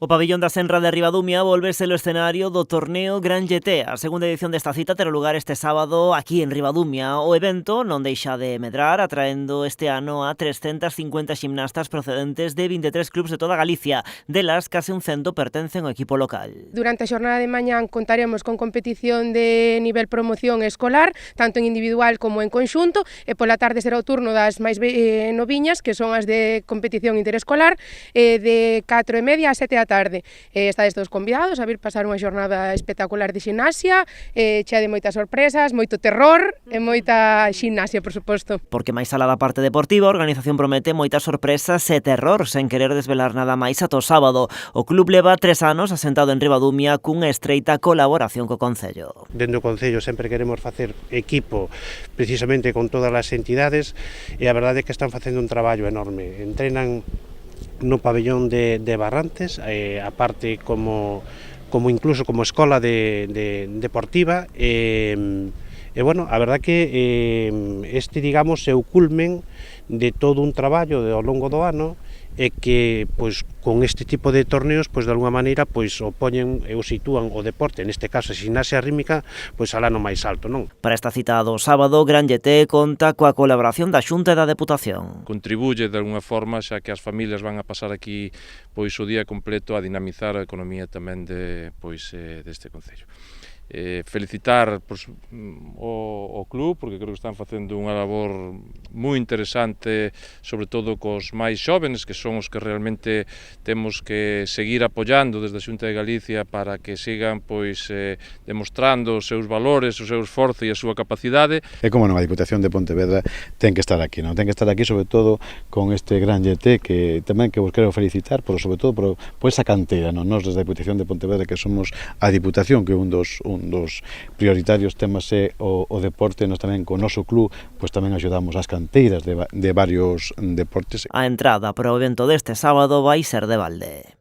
O pabillón da Senra de Ribadumia volvese o escenario do torneo Gran GT. A segunda edición desta cita terá lugar este sábado aquí en Ribadumia. O evento non deixa de medrar, atraendo este ano a 350 ximnastas procedentes de 23 clubs de toda Galicia. Delas, case un 100 pertencen ao equipo local. Durante a xornada de mañán contaremos con competición de nivel promoción escolar, tanto en individual como en conxunto, e pola tarde será o turno das máis noviñas, que son as de competición interescolar, de 4:30 a 7 da tarde. Estades todos convidados a vir pasar unha xornada espectacular de ximnasia, chea de moitas sorpresas, moito terror e moita ximnasia, por suposto. Porque máis alá da parte deportiva, a organización promete moitas sorpresas e terror, sen querer desvelar nada máis ata o sábado. O club leva 3 anos asentado en Ribadumia cunha estreita colaboración co Concello. Dentro do Concello sempre queremos facer equipo precisamente con todas as entidades e a verdade é que están facendo un traballo enorme. Entrenan no pabellón de Barrantes, aparte como incluso como escola deportiva, e bueno, a verdade que este, digamos, é o culmen de todo un traballo ao longo do ano e que, pois, con este tipo de torneos, pois, de alguma maneira, pois, o poñen e o sitúan o deporte, neste caso a ximnasia rítmica, pois, alá no máis alto, non? Para esta cita do sábado, Gran GT conta coa colaboración da Xunta e da Deputación. Contribuye de alguna forma, xa que as familias van a pasar aquí pois o día completo a dinamizar a economía tamén deste concello. Felicitar o club, porque creo que están facendo unha labor moi interesante, sobre todo cos máis xóvenes, que son os que realmente temos que seguir apoiando desde a Xunta de Galicia para que sigan demostrando os seus valores, o seu esforzo e a súa capacidade. E como non, a Diputación de Pontevedra ten que estar aquí, non? Ten que estar aquí sobre todo con este Gran GT, que tamén que vos quero felicitar, sobre todo por esa canteira, non? Nos desde a Diputación de Pontevedra, que somos a Diputación, que un dos prioritarios temas é o deporte. Nós tamén co noso club pois tamén axudamos as canteiras de varios deportes. A entrada para o evento deste sábado vai ser de balde.